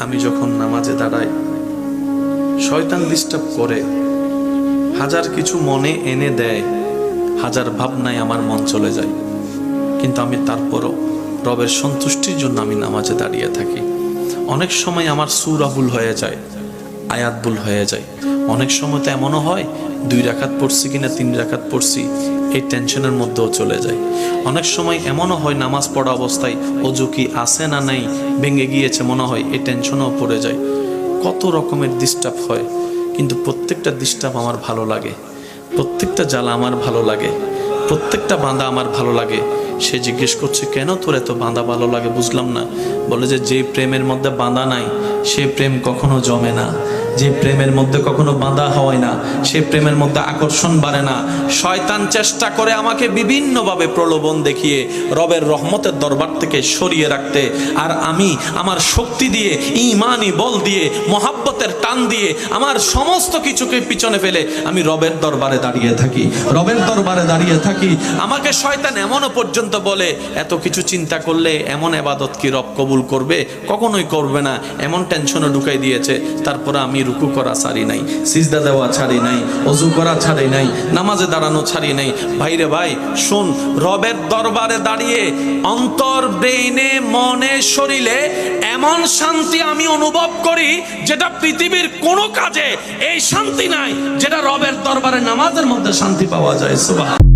আমি যখন নামাজে দাঁড়াই শয়তান ডিস্টার্ব করে, হাজার কিছু মনে এনে দেয়, হাজার ভাবনায় আমার মন চলে যায়, কিন্তু আমি তারপরও রবের সন্তুষ্টির জন্য আমি নামাজে দাঁড়িয়ে থাকি। অনেক সময় আমার সূরা ভুল হয়ে যায়, আয়াত ভুল হয়ে যায়, অনেক সময় তো এমনও হয় 2 রাকাত পড়ছি কিনা 3 রাকাত পড়ছি এই টেনশনের মধ্যেও চলে যায়। অনেক সময় এমনও হয় নামাজ পড়া অবস্থায় অজু কি আছে না নাই, ভেঙে গিয়েছে মনে হয়, এই টেনশনেও পড়ে যায়। কত রকমের ডিস্টার্ব হয়, কিন্তু প্রত্যেকটা ডিস্টার্ব আমার ভালো লাগে, প্রত্যেকটা জ্বালা আমার ভালো লাগে, প্রত্যেকটা বাঁধা আমার ভালো লাগে। সে জিজ্ঞেস করছে কেন তোর এত বাঁধা ভালো লাগে, বুঝলাম না। বলে যে প্রেমের মধ্যে বাঁধা নাই সে প্রেম কখনো জমে না, যে প্রেমের মধ্যে কখনো বাঁধা হয় না সে প্রেমের মধ্যে আকর্ষণ বাড়ে না। শয়তান চেষ্টা করে আমাকে বিভিন্নভাবে প্রলোভন দেখিয়ে রবের রহমতের দরবার থেকে সরিয়ে রাখতে, আর আমি আমার শক্তি দিয়ে, ঈমানি বল দিয়ে, মহাব্বতের টান দিয়ে আমার সমস্ত কিছুকে পিছনে ফেলে আমি রবের দরবারে দাঁড়িয়ে থাকি, রবের দরবারে দাঁড়িয়ে থাকি। আমাকে শয়তান এমনও পর্যন্ত বলে এত কিছু চিন্তা করলে এমন ইবাদত কি রব কবুল করবে? কখনোই করবে না, এমন টেনশনে ঢুকাই দিয়েছে। তারপরে আমি রুকু করা ছাড়ি নাই, সিজদা দেওয়া ছাড়ি নাই, ওযু করা ছাড়ি নাই, নামাজে দাঁড়ানো ছাড়ি নাই। ভাইরে ভাই শুন, রবের দরবারে দাঁড়িয়ে অন্তর, ব্রেইনে, মনে, শরীরে এমন শান্তি আমি অনুভব করি যেটা পৃথিবীর কোনো কাজে এই শান্তি নাই যেটা রবের দরবারে নামাজের মধ্যে শান্তি পাওয়া যায়। সুবহান।